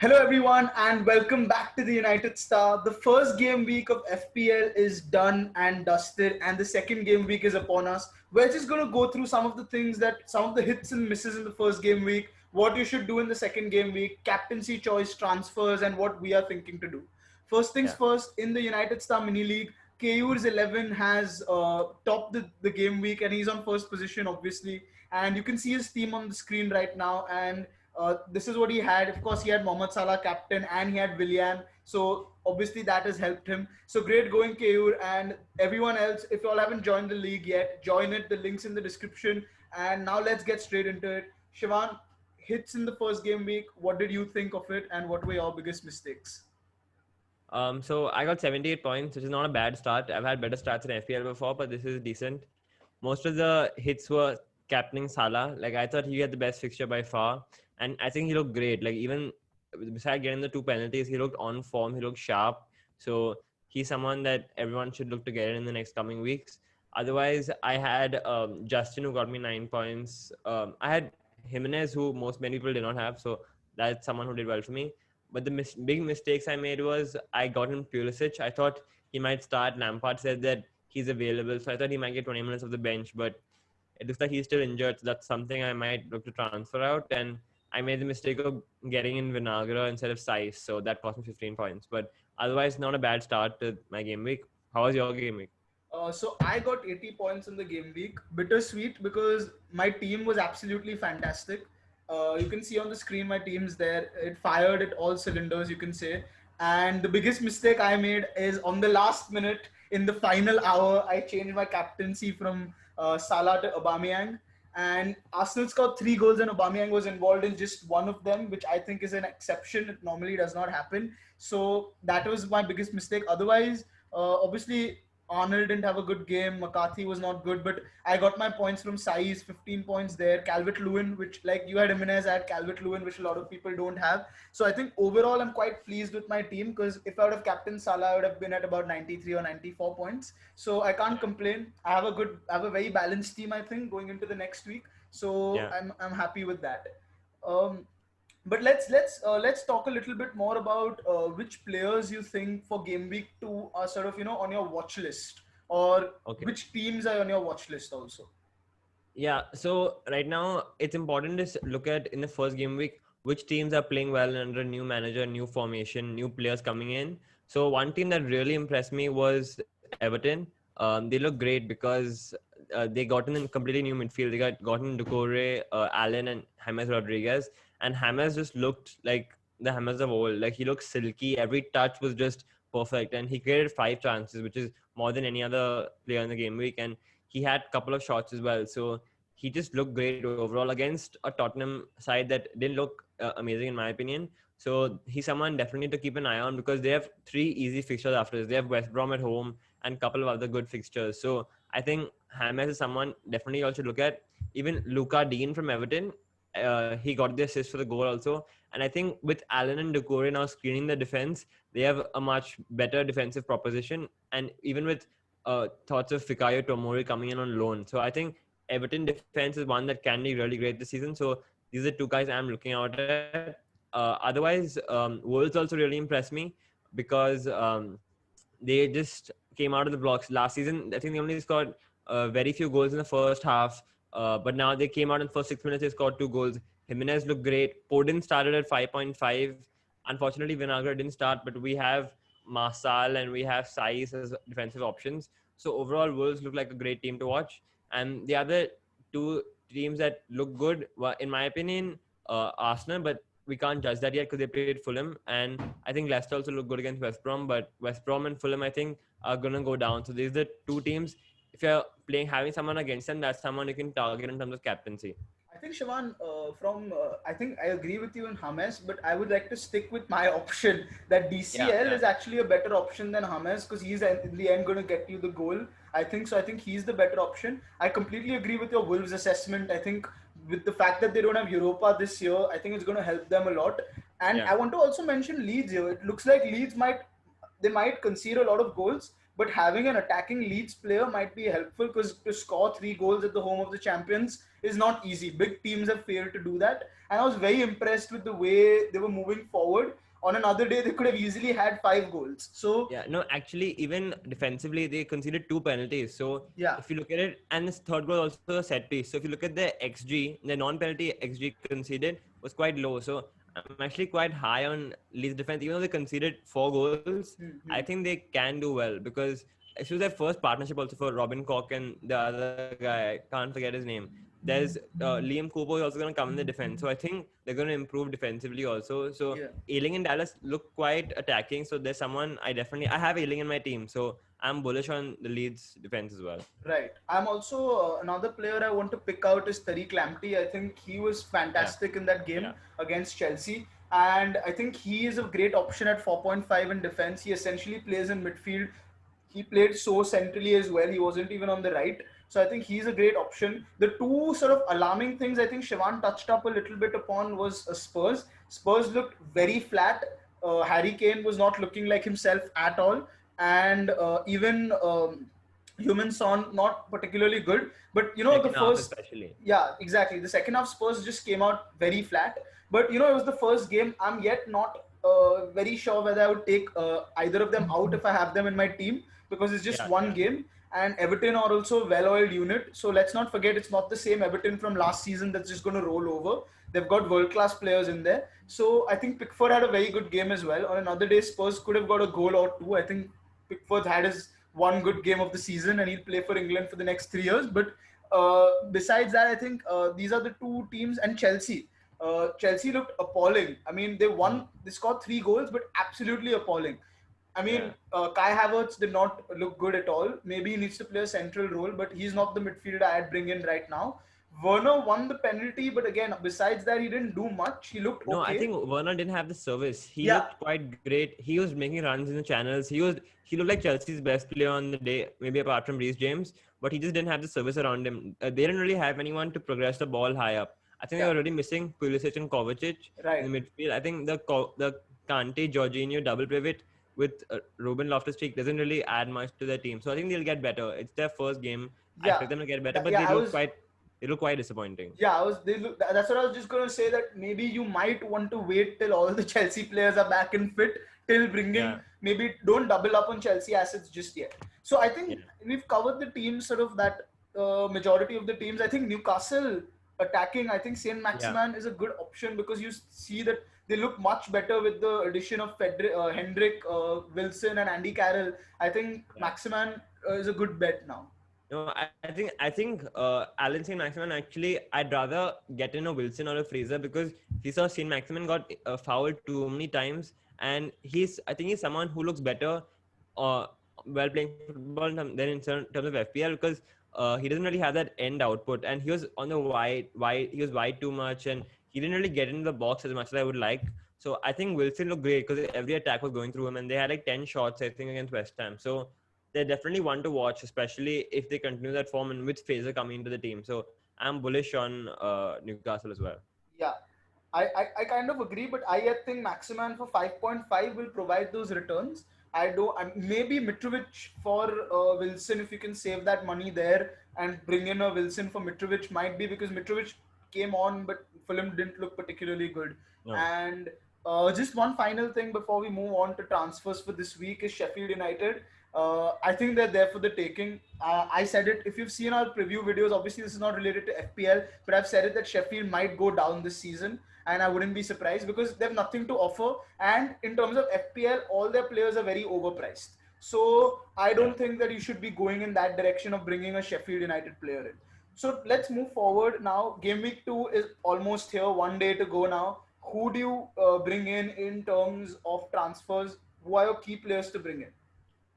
Hello, everyone, and welcome back to the United Star. The first game week of FPL is done and dusted, and the second game week is upon us. We're just going to go through some of the hits and misses in the first game week, what you should do in the second game week, captaincy choice, transfers, and what we are thinking to do. First things Yeah. first, in the United Star Mini League, KU's 11 has topped the game week, and he's on first position, obviously. And you can see his team on the screen right now, and this is what he had. Of course, he had Mohamed Salah captain and he had Willian. So obviously that has helped him. So great going, Keyur, and everyone else. If you all haven't joined the league yet, join it. The link's in the description. And now let's get straight into it. Shivan, hits in the first game week. What did you think of it, and what were your biggest mistakes? So I got 78 points, which is not a bad start. I've had better starts in FPL before, but this is decent. Most of the hits were captaining Salah. Like I thought he had the best fixture by far, and I think he looked great. Like even besides getting the two penalties, he looked on form. He looked sharp. So he's someone that everyone should look to get in the next coming weeks. Otherwise, I had Justin who got me 9 points. I had Jimenez who many people did not have, so that's someone who did well for me. But the big mistakes I made was I got him Pulisic. I thought he might start. Lampard said that he's available, so I thought he might get 20 minutes of the bench, but it looks like he's still injured. So that's something I might look to transfer out. And I made the mistake of getting in Vinagre instead of Saiz, so that cost me 15 points. But otherwise, not a bad start to my game week. How was your game week? So I got 80 points in the game week. Bittersweet because my team was absolutely fantastic. You can see on the screen my team's there. It fired at all cylinders, you can say. And the biggest mistake I made is on the last minute, in the final hour, I changed my captaincy from Salah to Aubameyang. And Arsenal scored 3 goals, and Aubameyang was involved in just one of them, which I think is an exception. It normally does not happen. So that was my biggest mistake. Otherwise, obviously, Arnold didn't have a good game. McCarthy was not good, but I got my points from Saiz, 15 points there. Calvert-Lewin, which like you had Jimenez, I had Calvert-Lewin, which a lot of people don't have. So I think overall I'm quite pleased with my team because if I would have captained Salah, I would have been at about 93 or 94 points. So I can't complain. I have a very balanced team, I think, going into the next week. So Yeah. I'm happy with that. Um, but let's talk a little bit more about which players you think for game week 2 are sort of on your watch list, or Okay. which teams are on your watch list also. Yeah, so right now it's important to look at in the first game week which teams are playing well under a new manager, new formation, new players coming in. So one team that really impressed me was Everton. They look great because they got in a completely new midfield. They gotten Doucouré, Allen, and James Rodriguez, and James just looked like the James of old. Like he looked silky. Every touch was just perfect, and he created 5 chances, which is more than any other player in the game week. And he had a couple of shots as well. So he just looked great overall against a Tottenham side that didn't look amazing in my opinion. So he's someone definitely to keep an eye on because they have 3 easy fixtures after this. They have West Brom at home and a couple of other good fixtures. So I think James is someone definitely you should look at. Even Luca Dean from Everton, he got the assist for the goal also. And I think with Allen and Doucouré now screening the defense, they have a much better defensive proposition. And even with thoughts of Fikayo Tomori coming in on loan. So I think Everton defense is one that can be really great this season. So these are 2 guys I'm looking out at. Otherwise, Wolves also really impressed me because they just came out of the blocks last season. I think they only scored very few goals in the first half, but now they came out in the first 6 minutes. They scored 2 goals. Jimenez looked great. Podin started at 5.5. Unfortunately, Vinagre didn't start, but we have Marsal and we have Saiz as defensive options. So overall, Wolves look like a great team to watch. And the other two teams that look good were, in my opinion, Arsenal, but we can't judge that yet because they played Fulham. And I think Leicester also looked good against West Brom, but West Brom and Fulham, I think, are going to go down. So these are the 2 teams. If you're having someone against them, that's someone you can target in terms of captaincy. I think Shivan, I think I agree with you in James, but I would like to stick with my option that Yeah, DCL yeah. is actually a better option than James because he's in the end going to get you the goal. I think so. I think he's the better option. I completely agree with your Wolves assessment. I think with the fact that they don't have Europa this year, I think it's going to help them a lot. And Yeah. I want to also mention Leeds here. It looks like Leeds might concede a lot of goals, but having an attacking Leeds player might be helpful because to score 3 goals at the home of the champions is not easy. Big teams have failed to do that, and I was very impressed with the way they were moving forward. On another day, they could have easily had 5 goals. So Yeah, no, actually, even defensively, they conceded 2 penalties. So yeah. if you look at it, and this third goal also a set piece. So if you look at the XG, the non-penalty XG conceded was quite low. So I'm actually quite high on Leeds defense, even though they conceded 4 goals. I Hmm. think they can do well because this was their first partnership also for Robin Koch and the other guy. I can't forget his name. There's Liam Cooper is also going to come in the defense. So I think they're going to improve defensively also. So Yeah. Ailing and Dallas look quite attacking. So there's someone I have Ailing in my team. So I'm bullish on the Leeds defense as well. Right. I'm also another player I want to pick out is Tariq Lamptey. I think he was Yeah, fantastic in that game yeah, against Chelsea, and I think he is a great option at 4.5 in defense. He essentially plays in midfield. He played so centrally as well. He wasn't even on the right. So I think he's a great option. The two sort of alarming things I think Shivan touched up a little bit upon was Spurs. Spurs looked very flat. Harry Kane was not looking like himself at all, and even Human Son not particularly good. But the second half first, especially. yeah, exactly. The second half Spurs just came out very flat. But it was the first game. I'm yet not very sure whether I would take either of them out if I have them in my team because it's just Yeah, one yeah, game. And Everton are also a well-oiled unit. So let's not forget it's not the same Everton from last season that's just going to roll over. They've got world-class players in there. So I think Pickford had a very good game as well. On another day, Spurs could have got a goal or two. I think Pickford had his one good game of the season and he'll play for England for the next 3 years. But besides that, I think these are the two teams and Chelsea. Chelsea looked appalling. I mean, they scored 3 goals, but absolutely appalling. I mean, yeah. Kai Havertz did not look good at all. Maybe he needs to play a central role, but he's not the midfielder I'd bring in right now. Werner won the penalty, but again, besides that, he didn't do much. He looked No, I okay. think Werner didn't have the service. He Yeah, looked quite great. He was making runs in the channels. He looked like Chelsea's best player on the day, maybe apart from Reece James. But he just didn't have the service around him. They didn't really have anyone to progress the ball high up. I think they yeah, were already missing Pulisic and Kovacic right. in the midfield. I think the Kante Jorginho double pivot with Ruben Loftus-Cheek doesn't really add much to their team. So I think they'll get better. It's their first game. I Yeah, expect them to get better, but yeah. they look quite disappointing. Yeah, I was. They look. That's what I was just gonna say. That maybe you might want to wait till all the Chelsea players are back and fit. Till bringing, Yeah, maybe don't double up on Chelsea assets just yet. So I yeah, think we've covered the teams, sort of that majority of the teams. I think Newcastle attacking. I think Saint yeah, Maximan is a good option because you see that they look much better with the addition of Hendrick, Wilson, and Andy Carroll. I think yeah. Maximan is a good bet now. No, I think Alan St. Maximin actually I'd rather get in a Wilson or a Fraser because we saw St. Maximin got fouled too many times and I think he's someone who looks better uh, while playing football than in terms of FPL because he doesn't really have that end output and he was on the wide he was wide too much and he didn't really get into the box as much as I would like. So I think Wilson looked great because every attack was going through him and they had like 10 shots I think against West Ham. So they're definitely one to watch, especially if they continue that form and with Fraser coming into the team. So I'm bullish on Newcastle as well. Yeah, I kind of agree, but I yet think Maximan for 5.5 will provide those returns. Maybe Mitrovic for Wilson if you can save that money there and bring in a Wilson for Mitrovic might be because Mitrovic came on, but Fulham didn't look particularly good. No. And just one final thing before we move on to transfers for this week is Sheffield United. I think they're there for the taking. I said it. If you've seen our preview videos, obviously this is not related to FPL, but I've said it that Sheffield might go down this season, and I wouldn't be surprised because they have nothing to offer. And in terms of FPL, all their players are very overpriced. So I Yeah. don't think that you should be going in that direction of bringing a Sheffield United player in. So let's move forward now. Game week 2 is almost here. One day to go now. Who do you bring in terms of transfers? Who are your key players to bring in?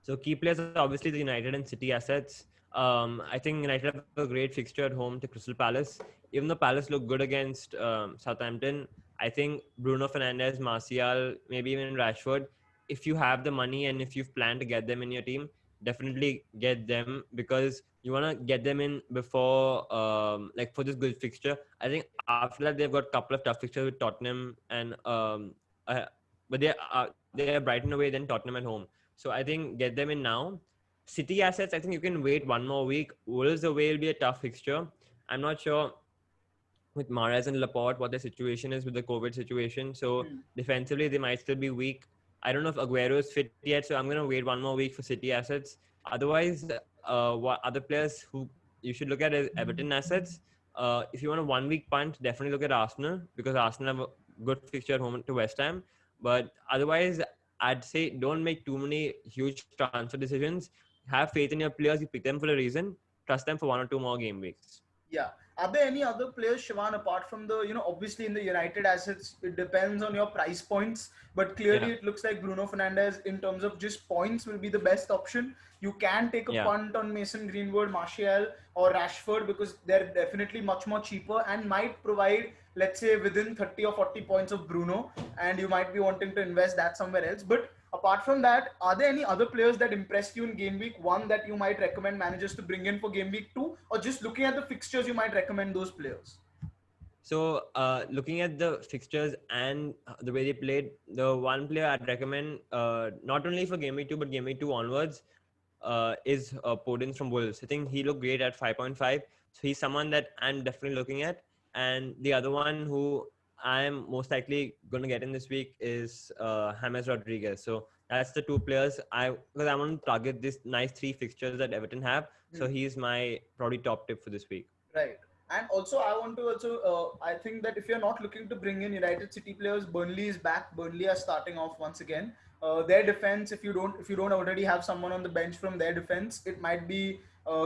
So key players are obviously the United and City assets. I think United have a great fixture at home to Crystal Palace. Even though Palace look good against Southampton, I think Bruno Fernandes, Martial, maybe even Rashford, if you have the money and if you've planned to get them in your team, definitely get them because you want to get them in before, like for this good fixture. I think after that they've got a couple of tough fixtures with Tottenham and uh, but they are Brighton away then Tottenham at home. So I think get them in now. City assets, I think you can wait one more week. Wolves away will be a tough fixture. I'm not sure with Mahrez and Laporte what their situation is with the COVID situation. So Hmm. defensively, they might still be weak. I don't know if Aguero is fit yet, so I'm going to wait one more week for City assets. Otherwise, what other players who you should look at is Everton assets. If you want a 1 week punt, definitely look at Arsenal because Arsenal have a good fixture at home to West Ham. But otherwise, I'd say don't make too many huge transfer decisions. Have faith in your players. You pick them for a reason. Trust them for 1 or 2 more game weeks. Yeah. Are there any other players, Shivan, apart from the, obviously in the United assets, it depends on your price points, but clearly Yeah, it looks like Bruno Fernandes, in terms of just points, will be the best option. You can take a yeah. punt on Mason Greenwood, Martial, or Rashford because they're definitely much more cheaper and might provide, let's say, within 30 or 40 points of Bruno, and you might be wanting to invest that somewhere else. But apart from that, are there any other players that impressed you in game week one that you might recommend managers to bring in for game week two, or just looking at the fixtures, you might recommend those players? So, looking at the fixtures and the way they played, the one player I'd recommend, not only for Game Week 2, but Game Week 2 onwards, is Podence from Wolves. I think he looked great at 5.5. So, he's someone that I'm definitely looking at. And the other one who I'm most likely going to get in this week is James Rodriguez. So, that's the two players because I want to target this nice three fixtures that Everton have. So, Hmm. he's my probably top tip for this week. Right. And also, I want to also, I think that if you're not looking to bring in United City players, Burnley is back. Burnley are starting off once again. Their defense, if you don't already have someone on the bench from their defense, it might be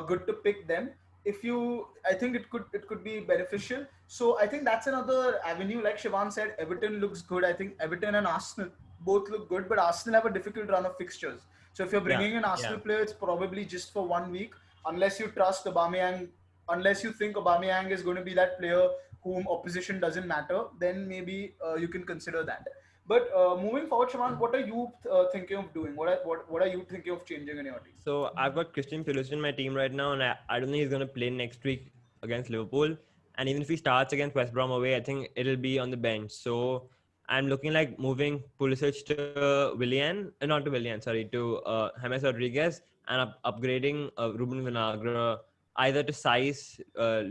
good to pick them. If you, I think it could be beneficial. So I think that's another avenue. Like Shivan said, Everton looks good. I think Everton and Arsenal both look good, but Arsenal have a difficult run of fixtures. So if you're Yeah. bringing an Arsenal Yeah. player, it's probably just for 1 week, unless you trust Aubameyang, unless you think Aubameyang is going to be that player whom opposition doesn't matter, then maybe you can consider that. But moving forward, Shaman, what are you thinking of doing? What are you thinking of changing in your team? So I've got Christian Pulisic in my team right now, and I don't think he's going to play next week against Liverpool. And even if he starts against West Brom away, I think it'll be on the bench. So I'm looking like moving Pulisic to Willian, not to Willian, sorry, to James Rodriguez, and upgrading Ruben Vinagre either to Saiz,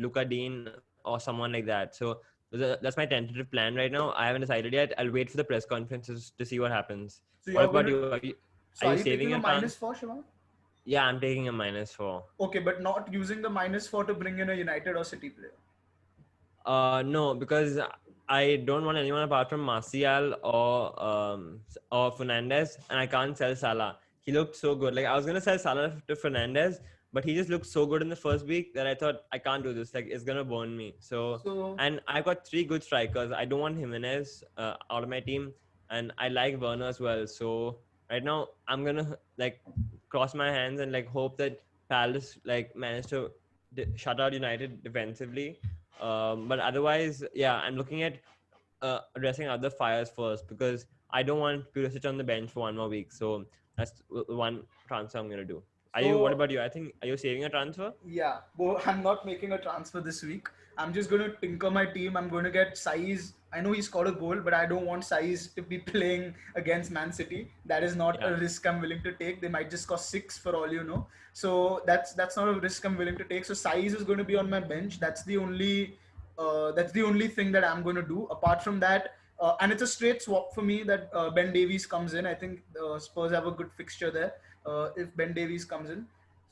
Luca Dean, or someone like that. So that's my tentative plan right now. I haven't decided yet. I'll wait for the press conferences to see what happens. So What you're about going to. you? Are you So are you saving taking your a trans? minus four, Shivan? Yeah, I'm taking a -4. Okay, but not using the minus four to bring in a United or City player. No, because I don't want anyone apart from Martial or Fernandez, and I can't sell Salah. He looked so good. Like I was gonna sell Salah to Fernandez, but he just looked so good in the first week that I thought I can't do this. Like it's gonna burn me. So, So and I got three good strikers. I don't want Jimenez out of my team, and I like Werner as well. So right now I'm gonna like cross my hands and like hope that Palace like manage to shut out United defensively. But otherwise, yeah, I'm looking at addressing other fires first because I don't want Pulisic on the bench for 1 more week. So that's one transfer I'm gonna do. Are you? What so about you? I think are you saving a transfer? Yeah, well, I'm not making a transfer this week. I'm just going to tinker my team. I'm going to get Saiz. I know he scored a goal, but I don't want Saiz to be playing against Man City. That is not a Yeah, risk I'm willing to take. They might just score six for all you know. So that's not a risk I'm willing to take. So Saiz is going to be on my bench. That's the only thing that I'm going to do. Apart from that, and it's a straight swap for me that Ben Davies comes in. I think Spurs have a good fixture there. If Ben Davies comes in,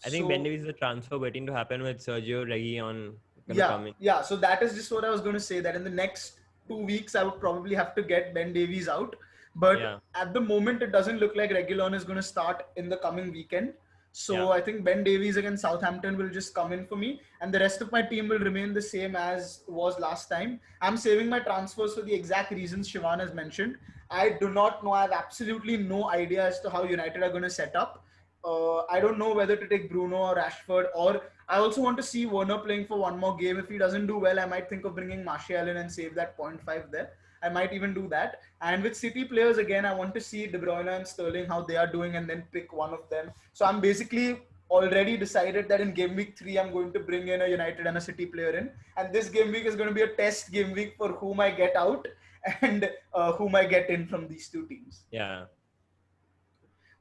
I think Ben so Davies is a transfer waiting to happen with Sergio Reguilon gonna yeah, come in. yeah. So that is just what I was going to say. That in the next 2 weeks, I would probably have to get Ben Davies out. But Yeah, at the moment, it doesn't look like Regulon is going to start in the coming weekend. yeah. So I think Ben Davies against Southampton will just come in for me, and the rest of my team will remain the same as was last time. I'm saving my transfers for the exact reasons Shivan has mentioned. I do not know. I have absolutely no idea as to how United are going to set up. I don't know whether to take Bruno or Rashford, or I also want to see Werner playing for one more game. If he doesn't do well, I might think of bringing Martial in and save that point 0.5 there. I might even do that. And with City players, again, I want to see De Bruyne and Sterling, how they are doing, and then pick one of them. So I'm basically already decided that in game week 3, I'm going to bring in a United and a City player in. And this game week is going to be a test game week for whom I get out and whom I get in from these two teams. Yeah.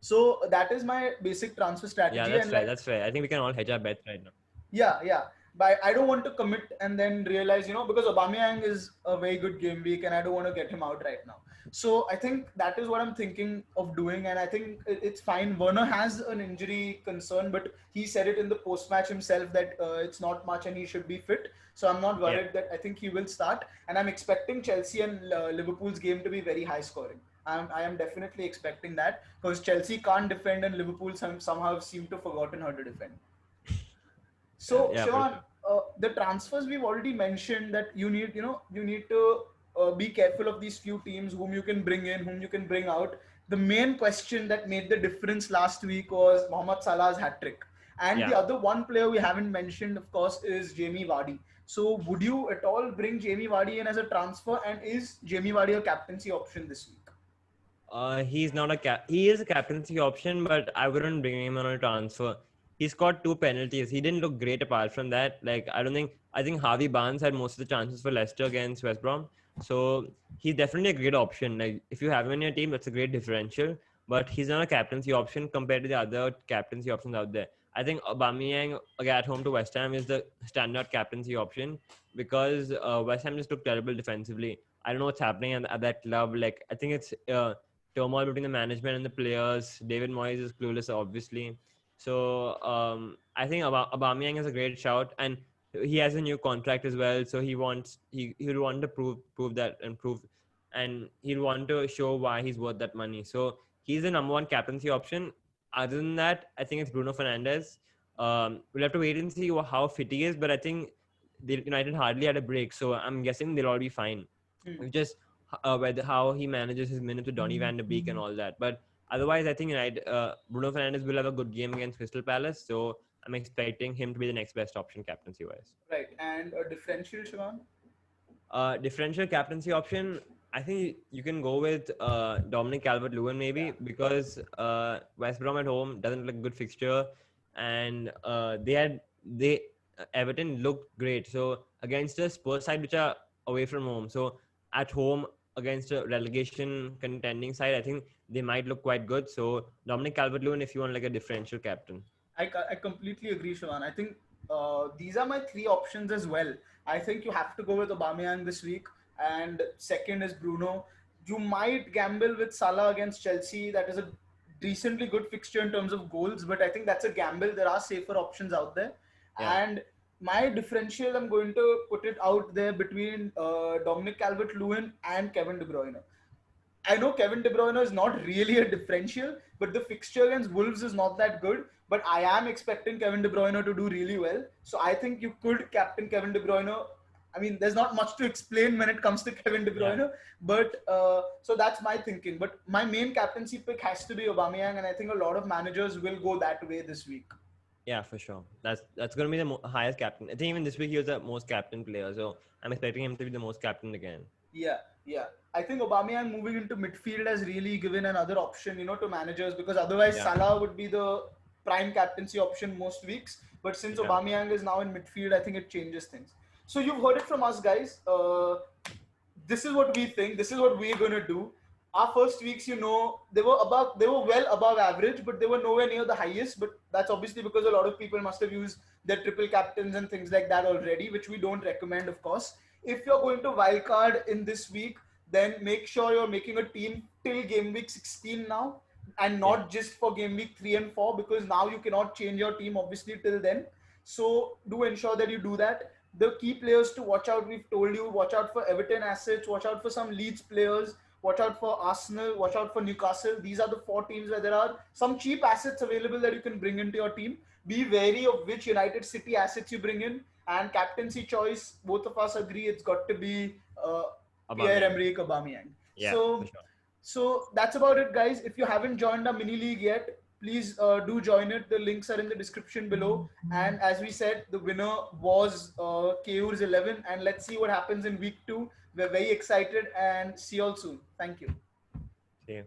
So that is my basic transfer Yeah, strategy. that's And fair. like, That's fair. I think we can all hedge our bets right now. yeah. But I don't want to commit and then realize, because Aubameyang is a very good game week and I don't want to get him out right now. So I think that is what I'm thinking of doing, and I think it's fine. Werner has an injury concern, but he said it in the post match himself that it's not much and he should be fit. So I'm not Yeah. worried that I think he will start, and I'm expecting Chelsea and Liverpool's game to be very high scoring. I am definitely expecting that because Chelsea can't defend and Liverpool somehow seem to have forgotten how to defend. Yeah, So, yeah, for Shivan, sure. the transfers we've already mentioned that you need to be careful of these few teams whom you can bring in, whom you can bring out. The main question that made the difference last week was Mohamed Salah's hat trick, and the Yeah. other one player we haven't mentioned, of course, is Jamie Vardy. So, would you at all bring Jamie Vardy in as a transfer, and is Jamie Vardy a captaincy option this week? He's not a he is a captaincy option, but I wouldn't bring him on a transfer. He scored two penalties. He didn't look great apart from that. Like I think Harvey Barnes had most of the chances for Leicester against West Brom. So he's definitely a great option. Like if you have him in your team, that's a great differential. But he's not a captaincy option compared to the other captaincy options out there. I think Aubameyang at home to West Ham is the standard captaincy option because West Ham just looked terrible defensively. I don't know what's happening at that club. Like I think it's turmoil between the management and the players. David Moyes is clueless, obviously. So I think Aubameyang is a great shout, and he has a new contract as well. So he'll want to prove that and he'll want to show why he's worth that money. So he's the number one captaincy option. Other than that, I think it's Bruno Fernandes. We'll have to wait and see how fit he is, but I think the United hardly had a break, so I'm guessing they'll all be fine. Hmm. We just whether how he manages his minutes with Donny van de Beek and all that. But otherwise, I think Bruno Fernandes will have a good game against Crystal Palace. So I'm expecting him to be the next best option captaincy wise. Right, and a differential, Shivan. Differential captaincy option, I think you can go with Dominic Calvert-Lewin maybe Yeah. because West Brom at home doesn't look a good fixture, and they Everton looked great. So against the Spurs side which are away from home, so at home against a relegation contending side, I think they might look quite good. So Dominic Calvert-Lewin if you want like a differential captain. I completely agree, Shivan. I think these are my three options as well. I think you have to go with Aubameyang this week, and second is Bruno. You might gamble with Salah against Chelsea. That is a decently good fixture in terms of goals, but I think that's a gamble. There are safer options out there, Yeah, and my differential, I'm going to put it out there between Dominic Calvert-Lewin and Kevin De Bruyne. I know Kevin De Bruyne is not really a differential, but the fixture against Wolves is not that good. But I am expecting Kevin De Bruyne to do really well. So I think you could captain Kevin De Bruyne. I mean, there's not much to explain when it comes to Kevin De yeah. Bruyne, but so that's my thinking. But my main captaincy pick has to be Aubameyang, and I think a lot of managers will go that way this week. Yeah, for sure. That's going to be the highest captain. I think even this week he was the most captain player. So I'm expecting him to be the most captain again. Yeah. I think Aubameyang moving into midfield has really given another option, to managers because otherwise Yeah, Salah would be the prime captaincy option most weeks. But since yeah, Aubameyang is now in midfield, I think it changes things. So you've heard it from us, guys. This is what we think. This is what we're gonna do. Our first weeks, they were well above average, but they were nowhere near the highest. But that's obviously because a lot of people must have used their triple captains and things like that already, which we don't recommend, of course. If you're going to wildcard in this week, then make sure you're making a team till game week 16 now, and yeah, not just for game week 3 and 4, because now you cannot change your team obviously till then. So do ensure that you do that. The key players to watch out, we've told you, watch out for Everton assets, watch out for some Leeds players, watch out for Arsenal, watch out for Newcastle. These are the four teams where there are some cheap assets available that you can bring into your team. Be wary of which United City assets you bring in. And captaincy choice, both of us agree it's got to be Aubameyang. Pierre-Emerick Aubameyang. Yeah, for So sure. so that's about it, guys. If you haven't joined our mini league yet, please do join it. The links are in the description below. And as we said, the winner was Keur's 11. And let's see what happens in week 2. We're very excited and see you all soon. Thank you. See you.